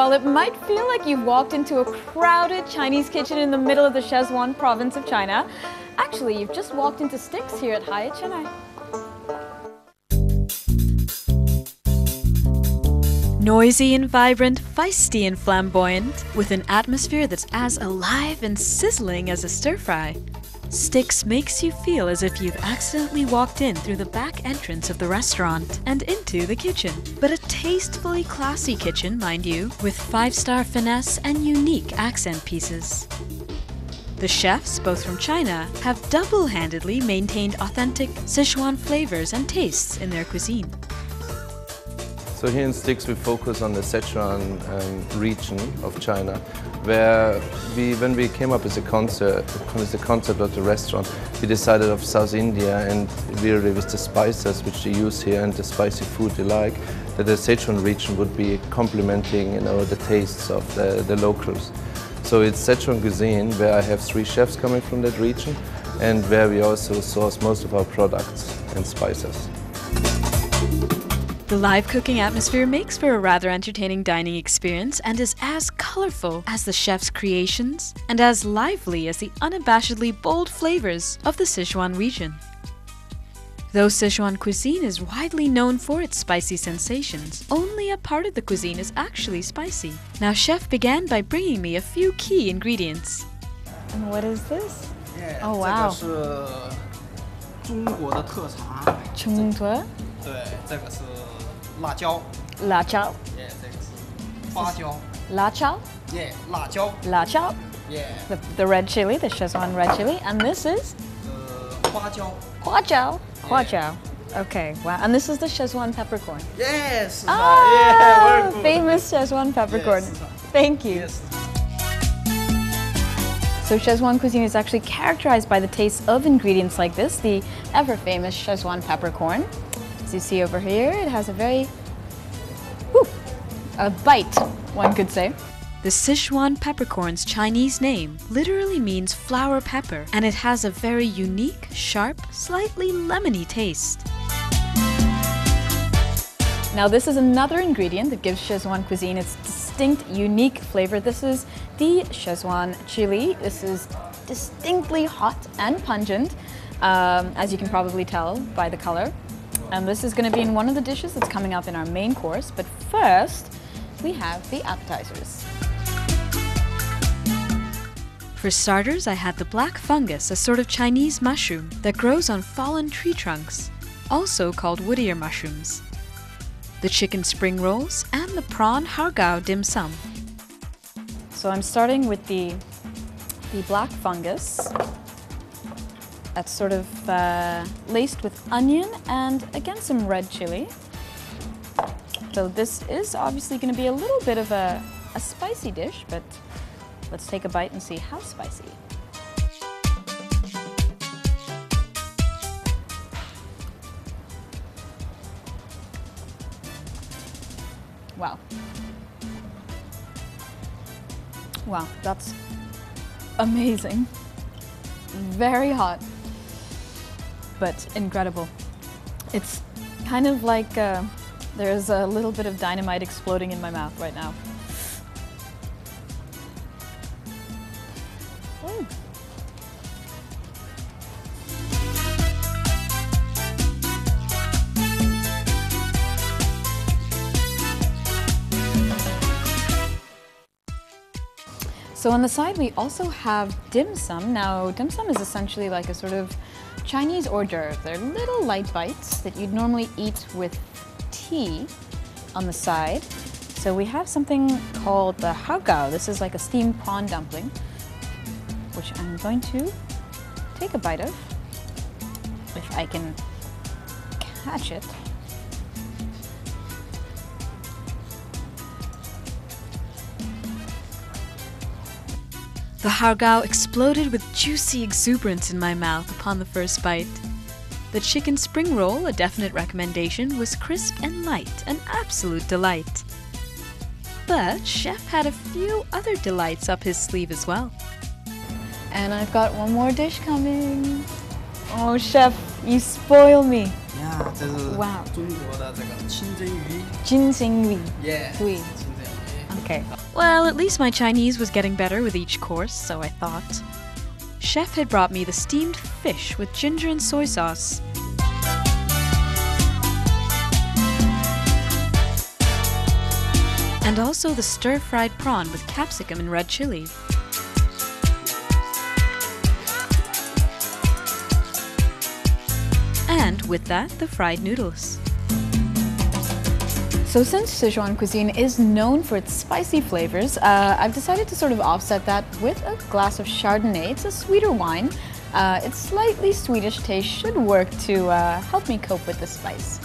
while it might feel like you've walked into a crowded Chinese kitchen in the middle of the Sichuan province of China, actually you've just walked into Stix here at Hyatt, Chennai. Noisy and vibrant, feisty and flamboyant, with an atmosphere that's as alive and sizzling as a stir-fry, Stix makes you feel as if you've accidentally walked in through the back entrance of the restaurant and into the kitchen. But a tastefully classy kitchen, mind you, with 5-star finesse and unique accent pieces. The chefs, both from China, have double-handedly maintained authentic Sichuan flavors and tastes in their cuisine. So here in Stix we focus on the Sichuan region of China, where when we came up with the concept of the restaurant, we decided of South India and really with the spices which they use here and the spicy food they like, that the Sichuan region would be complementing the tastes of the locals. So it's Sichuan cuisine, where I have 3 chefs coming from that region and where we also source most of our products and spices. The live cooking atmosphere makes for a rather entertaining dining experience and is as colorful as the chef's creations and as lively as the unabashedly bold flavors of the Sichuan region. Though Sichuan cuisine is widely known for its spicy sensations, only a part of the cuisine is actually spicy. Now, Chef began by bringing me a few key ingredients. And what is this? Yeah, oh wow. 中国的特茶。中国？对，这个是辣椒。辣椒。Yeah， 这个是花椒。辣椒。Yeah， 辣椒。辣椒。Yeah。The red chili, the Sichuan red chili, and this is? 花椒。花椒。花椒. Okay, wow. And this is the Sichuan peppercorn. Yes. Ah, yeah, famous Sichuan peppercorn. Yes. Thank you. Yes. So Sichuan cuisine is actually characterized by the taste of ingredients like this, the ever-famous Sichuan peppercorn. As you see over here, it has a very, a bite, one could say. The Sichuan peppercorn's Chinese name literally means flower pepper, and it has a very unique, sharp, slightly lemony taste. Now this is another ingredient that gives Sichuan cuisine its distinct, unique flavor. This is the Sichuan chili. This is distinctly hot and pungent, as you can probably tell by the color. And this is going to be in one of the dishes that's coming up in our main course. But first, we have the appetizers. For starters, I had the black fungus, a sort of Chinese mushroom that grows on fallen tree trunks, also called wood ear mushrooms, the chicken spring rolls, and the prawn hargao dim sum. So I'm starting with the black fungus. That's sort of laced with onion and again some red chili. So this is obviously going to be a little bit of a spicy dish, but let's take a bite and see how spicy. Wow. Wow, that's amazing. Very hot, but incredible. It's kind of like there's a little bit of dynamite exploding in my mouth right now. So on the side we also have dim sum. Now dim sum is essentially like a sort of Chinese hors d'oeuvre. They're little light bites that you'd normally eat with tea on the side. So we have something called the hargao. This is like a steamed prawn dumpling, which I'm going to take a bite of, if I can catch it. The hargao exploded with juicy exuberance in my mouth upon the first bite. The chicken spring roll, a definite recommendation, was crisp and light, an absolute delight. But Chef had a few other delights up his sleeve as well. And I've got one more dish coming. Oh, Chef, you spoil me. Yeah, 这是 Wow. 中国的这个清蒸鱼。金星鱼. Yeah. 对。清蒸鱼。Okay. Well, at least my Chinese was getting better with each course, so I thought. Chef had brought me the steamed fish with ginger and soy sauce. And also the stir-fried prawn with capsicum and red chili. And with that, the fried noodles. So since Sichuan cuisine is known for its spicy flavors, I've decided to sort of offset that with a glass of Chardonnay. It's a sweeter wine. Its slightly sweetish taste should work to help me cope with the spice.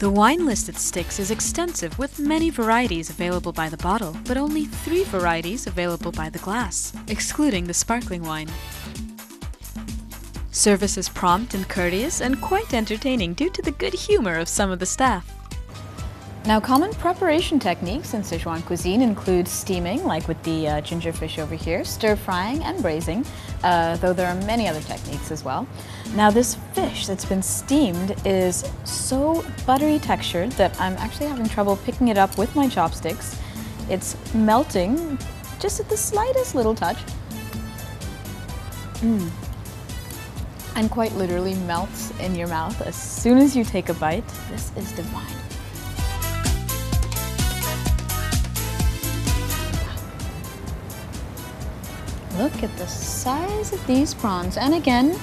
The wine list at Stix is extensive, with many varieties available by the bottle, but only 3 varieties available by the glass, excluding the sparkling wine. Service is prompt and courteous and quite entertaining due to the good humor of some of the staff. Now, common preparation techniques in Sichuan cuisine include steaming, like with the ginger fish over here, stir-frying and braising, though there are many other techniques as well. Now, this fish that's been steamed is so buttery textured that I'm actually having trouble picking it up with my chopsticks. It's melting just at the slightest little touch. And quite literally melts in your mouth as soon as you take a bite. This is divine. Look at the size of these prawns. And again,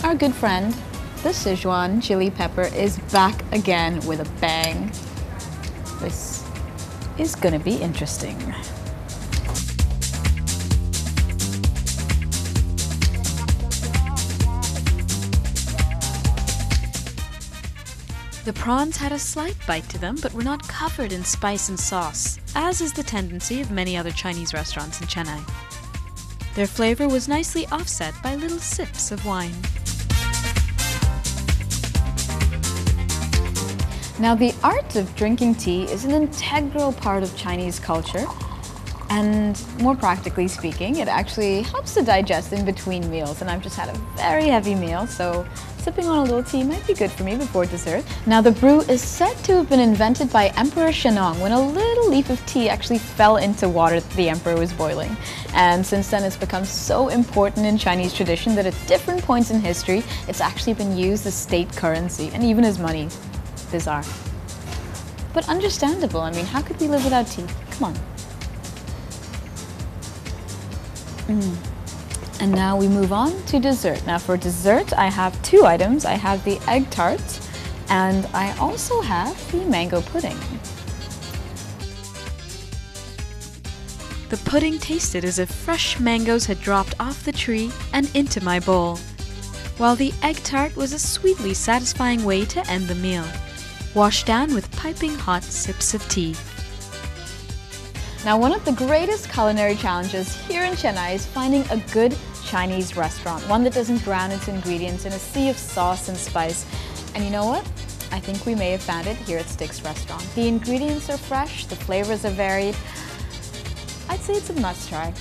our good friend, the Sichuan chili pepper, is back again with a bang. This is gonna be interesting. The prawns had a slight bite to them, but were not covered in spice and sauce, as is the tendency of many other Chinese restaurants in Chennai. Their flavor was nicely offset by little sips of wine. Now, the art of drinking tea is an integral part of Chinese culture, and more practically speaking, it actually helps to digest in between meals. And I've just had a very heavy meal, so sipping on a little tea might be good for me before dessert. Now, the brew is said to have been invented by Emperor Shennong when a little leaf of tea actually fell into water that the emperor was boiling. And since then, it's become so important in Chinese tradition that at different points in history, it's actually been used as state currency and even as money. Bizarre. But understandable. I mean, how could we live without tea? Come on. And now we move on to dessert. Now for dessert, I have 2 items. I have the egg tart, and I also have the mango pudding. The pudding tasted as if fresh mangoes had dropped off the tree and into my bowl, while the egg tart was a sweetly satisfying way to end the meal, washed down with piping hot sips of tea. Now, one of the greatest culinary challenges here in Chennai is finding a good Chinese restaurant, one that doesn't drown its ingredients in a sea of sauce and spice. And you know what? I think we may have found it here at Stix Restaurant. The ingredients are fresh, the flavors are varied. I'd say it's a must try.